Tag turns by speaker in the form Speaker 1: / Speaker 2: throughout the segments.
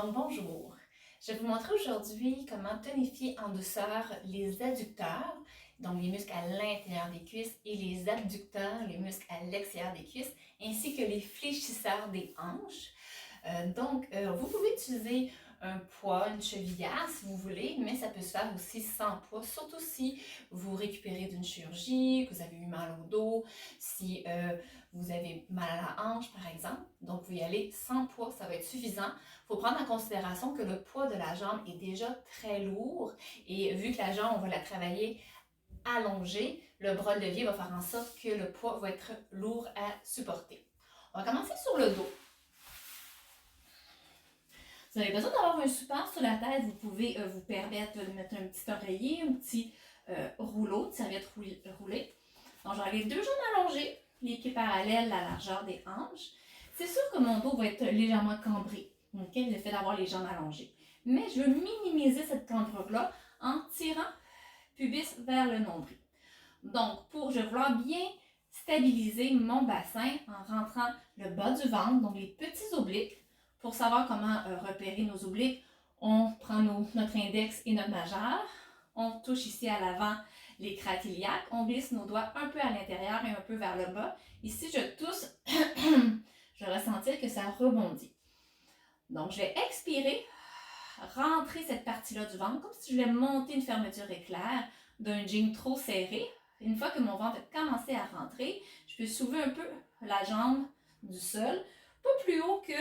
Speaker 1: Donc bonjour, je vais vous montrer aujourd'hui comment tonifier en douceur les adducteurs, donc les muscles à l'intérieur des cuisses, et les abducteurs, les muscles à l'extérieur des cuisses, ainsi que les fléchisseurs des hanches. Vous pouvez utiliser un poids, une chevillère si vous voulez, mais ça peut se faire aussi sans poids, surtout si vous récupérez d'une chirurgie, que vous avez eu mal au dos, si vous avez mal à la hanche par exemple. Donc vous y allez sans poids, ça va être suffisant. Il faut prendre en considération que le poids de la jambe est déjà très lourd et vu que la jambe, on va la travailler allongée, le bras de levier va faire en sorte que le poids va être lourd à supporter. On va commencer sur le dos. Vous avez besoin d'avoir un support sur la tête. Vous pouvez vous permettre de mettre un petit oreiller, un petit rouleau, de serviette roulée. Donc, j'aurai les deux jambes allongées, les pieds parallèles à la largeur des hanches. C'est sûr que mon dos va être légèrement cambré, okay, le fait d'avoir les jambes allongées. Mais je veux minimiser cette cambrure-là en tirant pubis vers le nombril. Donc, je vais vouloir bien stabiliser mon bassin en rentrant le bas du ventre, donc les petits obliques. Pour savoir comment repérer nos obliques, on prend notre index et notre majeur. On touche ici à l'avant les crâtes-iliaques. On glisse nos doigts un peu à l'intérieur et un peu vers le bas. Ici, je tousse. Je vais ressentir que ça rebondit. Donc, je vais expirer, rentrer cette partie-là du ventre, comme si je voulais monter une fermeture éclair d'un jean trop serré. Une fois que mon ventre a commencé à rentrer, je peux soulever un peu la jambe du sol, pas plus haut que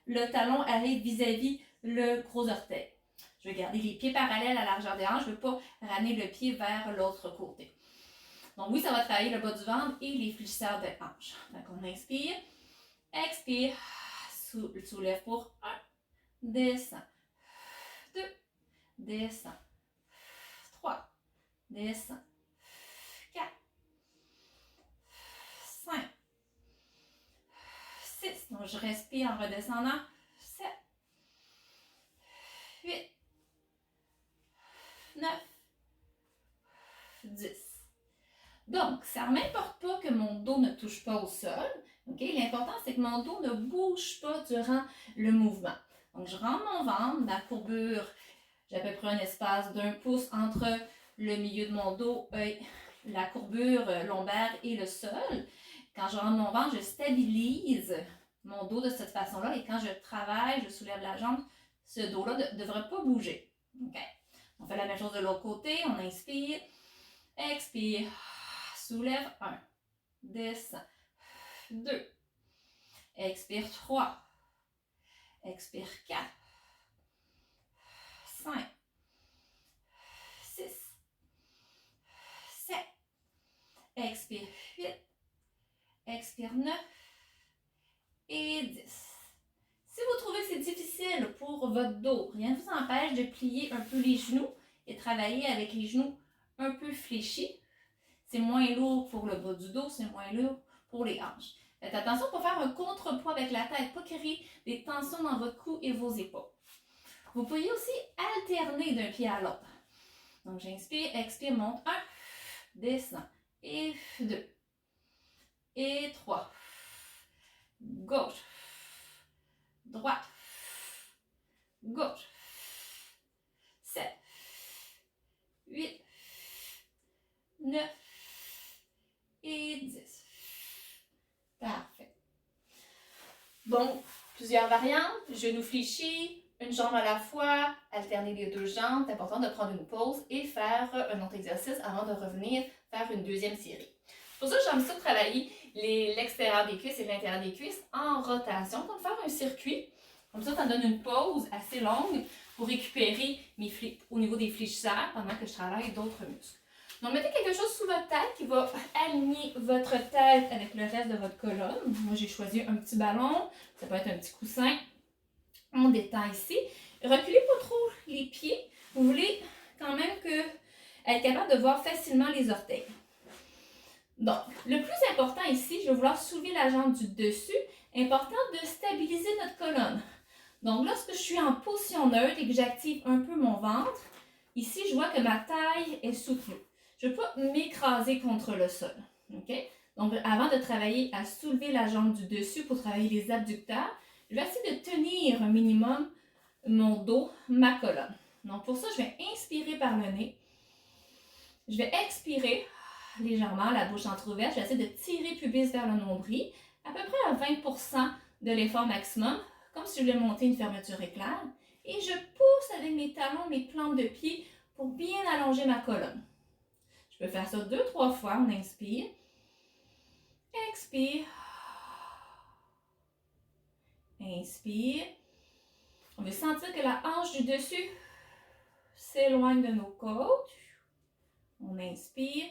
Speaker 1: le talon arrive vis-à-vis le gros orteil. Je vais garder les pieds parallèles à la largeur des hanches. Je ne veux pas ramener le pied vers l'autre côté. Donc oui, ça va travailler le bas du ventre et les fléchisseurs de hanches. Donc on inspire, expire, soulève pour 1, descend, 2, descend, 3, descend, 4, 5, 6. Donc je respire en redescendant. 7, 8, 9, 10. Donc, ça ne m'importe pas que mon dos ne touche pas au sol. Okay? L'important, c'est que mon dos ne bouge pas durant le mouvement. Donc, je rentre mon ventre, ma courbure, j'ai à peu près un espace d'1 pouce entre le milieu de mon dos et la courbure lombaire et le sol. Quand je rentre mon ventre, je stabilise mon dos de cette façon-là et quand je travaille, je soulève la jambe, ce dos-là ne devrait pas bouger. Okay? On fait la même chose de l'autre côté. On inspire, expire, soulève 1, descend, 2, expire 3, expire 4, 5, 6, 7, expire 8, expire 9 et 10. Si vous trouvez que c'est difficile pour votre dos, rien ne vous empêche de plier un peu les genoux et travailler avec les genoux un peu fléchis. C'est moins lourd pour le bas du dos, c'est moins lourd pour les hanches. Faites attention pour faire un contrepoids avec la tête, pas créer des tensions dans votre cou et vos épaules. Vous pouvez aussi alterner d'un pied à l'autre. Donc j'inspire, expire, monte 1, descend, et 2, et 3, gauche, droite, gauche, 7, 8, 9 et 10. Parfait. Donc, plusieurs variantes, genoux fléchis, une jambe à la fois, alterner les deux jambes. C'est important de prendre une pause et faire un autre exercice avant de revenir faire une deuxième série. Pour ça, j'aime ça travailler l'extérieur des cuisses et l'intérieur des cuisses en rotation pour faire un circuit. Comme ça donne une pause assez longue pour récupérer au niveau des fléchisseurs pendant que je travaille d'autres muscles. Donc, mettez quelque chose sous votre tête qui va aligner votre tête avec le reste de votre colonne. Moi, j'ai choisi un petit ballon. Ça peut être un petit coussin. On détend ici. Reculez pas trop les pieds. Vous voulez quand même être capable de voir facilement les orteils. Donc, le plus important ici, je vais vouloir soulever la jambe du dessus. Important de stabiliser notre colonne. Donc, lorsque je suis en position neutre et que j'active un peu mon ventre, ici, je vois que ma taille est soutenue. Je ne veux pas m'écraser contre le sol. Okay? Donc, avant de travailler à soulever la jambe du dessus pour travailler les abducteurs, je vais essayer de tenir un minimum mon dos, ma colonne. Donc pour ça, je vais inspirer par le nez. Je vais expirer légèrement, la bouche entrouverte. Je vais essayer de tirer le pubis vers le nombril, à peu près à 20% de l'effort maximum, comme si je voulais monter une fermeture éclair. Et je pousse avec mes talons, mes plantes de pied pour bien allonger ma colonne. Je peux faire ça 2-3 fois. On inspire. Expire. Inspire. On veut sentir que la hanche du dessus s'éloigne de nos côtes. On inspire.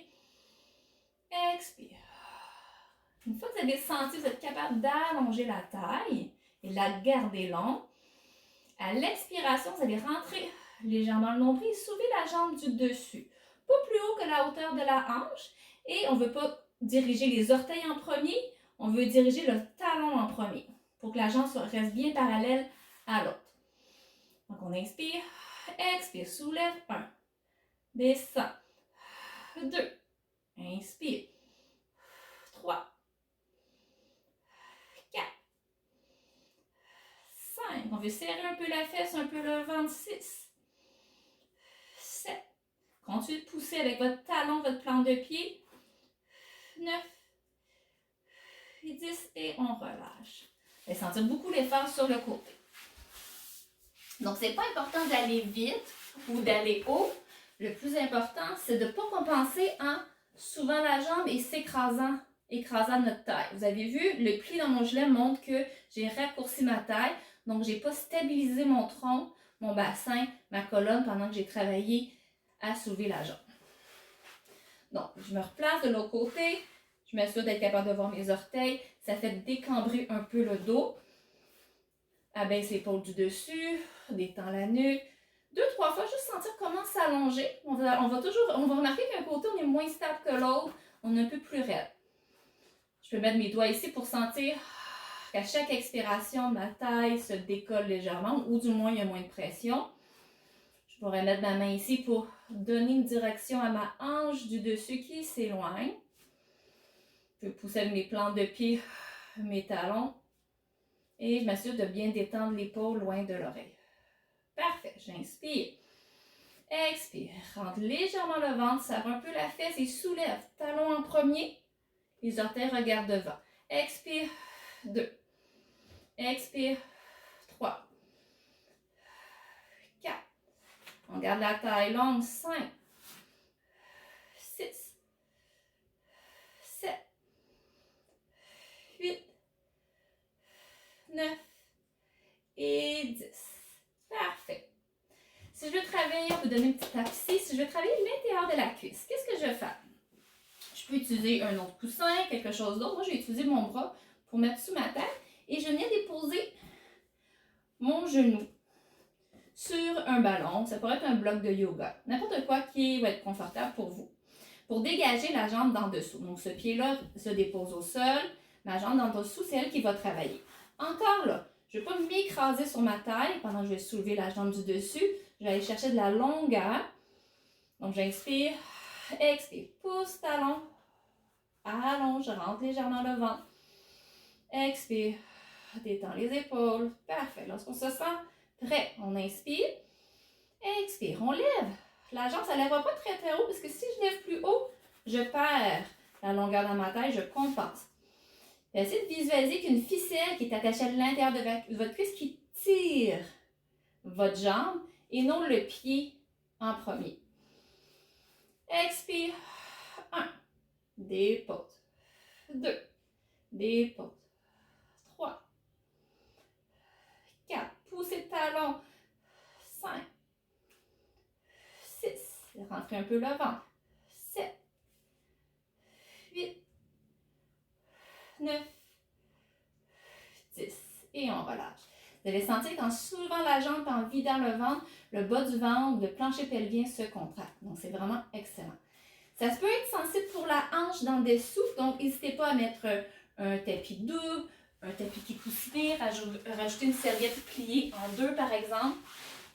Speaker 1: Expire. Une fois que vous avez senti, vous êtes capable d'allonger la taille et de la garder longue. À l'expiration, vous allez rentrer légèrement le nombril et soulever la jambe du dessus. Pas plus haut que la hauteur de la hanche. Et on ne veut pas diriger les orteils en premier, on veut diriger le talon en premier pour que la jambe reste bien parallèle à l'autre. Donc on inspire, expire, soulève, 1, descend, 2, inspire, 3, 4, 5, on veut serrer un peu la fesse, un peu le ventre, 6, 7, continuez de pousser avec votre talon, votre plante de pied, 9, 10 et on relâche. Vous allez sentir beaucoup l'effort sur le côté. Donc, c'est pas important d'aller vite ou d'aller haut. Le plus important, c'est de ne pas compenser en soulevant la jambe et écrasant notre taille. Vous avez vu, le pli dans mon gilet montre que j'ai raccourci ma taille. Donc, je n'ai pas stabilisé mon tronc, mon bassin, ma colonne pendant que j'ai travaillé à soulever la jambe. Donc, je me replace de l'autre côté. Je m'assure d'être capable de voir mes orteils. Ça fait décambrer un peu le dos. Abaisse l'épaule du dessus, détend la nuque. 2-3 fois, juste sentir comment s'allonger. On va remarquer qu'un côté, on est moins stable que l'autre. On est un peu plus raide. Je peux mettre mes doigts ici pour sentir qu'à chaque expiration, ma taille se décolle légèrement, ou du moins, il y a moins de pression. Je pourrais mettre ma main ici pour donner une direction à ma hanche du dessus qui s'éloigne. Je peux pousser avec mes plantes de pied, mes talons. Et je m'assure de bien détendre l'épaule loin de l'oreille. Parfait. J'inspire. Expire. Rentre légèrement le ventre, serre un peu la fesse et soulève. Talon en premier. Les orteils regardent devant. Expire. 2. Expire. 3. 4. On garde la taille longue. 5. 6. 7. 8. 9 et 10. Parfait. Si je veux travailler, on peut donner une petite tape ici. Si je veux travailler l'intérieur de la cuisse, qu'est-ce que je vais faire? Je peux utiliser un autre coussin, quelque chose d'autre. Moi, je vais utiliser mon bras pour mettre sous ma tête et je viens déposer mon genou sur un ballon. Ça pourrait être un bloc de yoga. N'importe quoi qui va être confortable pour vous. Pour dégager la jambe d'en dessous. Donc, ce pied-là se dépose au sol. Ma jambe d'en dessous, c'est elle qui va travailler. Encore là, je ne vais pas m'écraser sur ma taille pendant que je vais soulever la jambe du dessus. Je vais aller chercher de la longueur. Donc, j'inspire, expire, pousse, talon, allonge, rentre légèrement le ventre. Expire, détends les épaules. Parfait. Lorsqu'on se sent prêt, on inspire, expire, on lève. La jambe, ça ne lèvera pas très très haut parce que si je lève plus haut, je perds la longueur dans ma taille, je compense. Essayez de visualiser qu'une ficelle qui est attachée à l'intérieur de votre cuisse qui tire votre jambe et non le pied en premier. Expire. 1. Dépose. 2. Dépose. 3. 4. Poussez le talon. 5. 6. Rentrez un peu le ventre. 7. 8. 9, 10 et on relâche. Vous allez sentir qu'en soulevant la jambe, en vidant le ventre, le bas du ventre, le plancher pelvien se contracte. Donc, c'est vraiment excellent. Ça peut être sensible pour la hanche dans le dessous, donc n'hésitez pas à mettre un tapis doux, un tapis qui coussiné, rajouter une serviette pliée en 2 par exemple,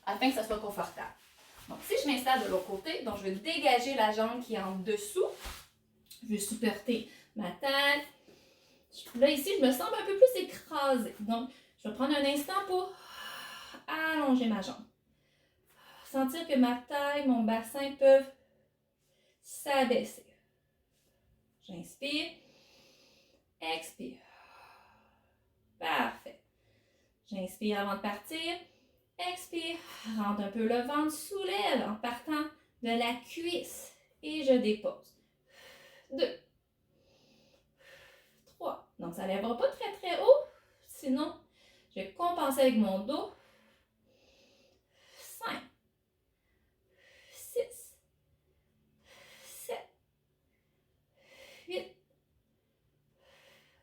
Speaker 1: afin que ça soit confortable. Donc, si je m'installe de l'autre côté, donc je vais dégager la jambe qui est en dessous. Je vais supporter ma tête. Là, ici, je me sens un peu plus écrasée. Donc, je vais prendre un instant pour allonger ma jambe. Sentir que ma taille, mon bassin peuvent s'abaisser. J'inspire. Expire. Parfait. J'inspire avant de partir. Expire. Rentre un peu le ventre, soulève en partant de la cuisse. Et je dépose. 2. 3. Donc, ça ne lèvera pas très très haut. Sinon, je vais compenser avec mon dos. 5. 6. 7. 8.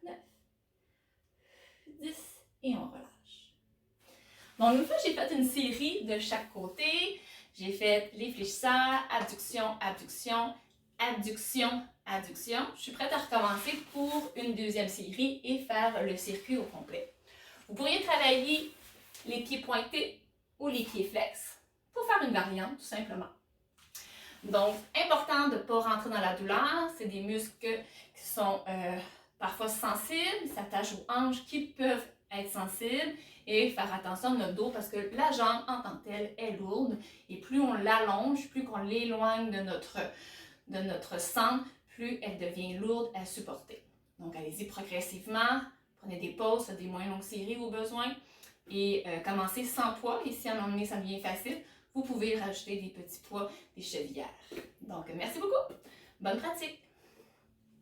Speaker 1: 9. 10. Et on relâche. Donc, une fois j'ai fait une série de chaque côté, j'ai fait les fléchisseurs, abduction, abduction, adduction, adduction. Je suis prête à recommencer pour une deuxième série et faire le circuit au complet. Vous pourriez travailler les pieds pointés ou les pieds flex pour faire une variante, tout simplement. Donc, important de ne pas rentrer dans la douleur. C'est des muscles qui sont parfois sensibles, s'attachent aux hanches qui peuvent être sensibles et faire attention à notre dos parce que la jambe en tant que telle est lourde et plus on l'allonge, plus qu'on l'éloigne de notre centre, plus elle devient lourde à supporter. Donc, allez-y progressivement, prenez des pauses, faites des moins longues séries au besoin et commencez sans poids. Et si à un moment donné ça devient facile, vous pouvez rajouter des petits poids, des chevillères. Donc, merci beaucoup. Bonne pratique!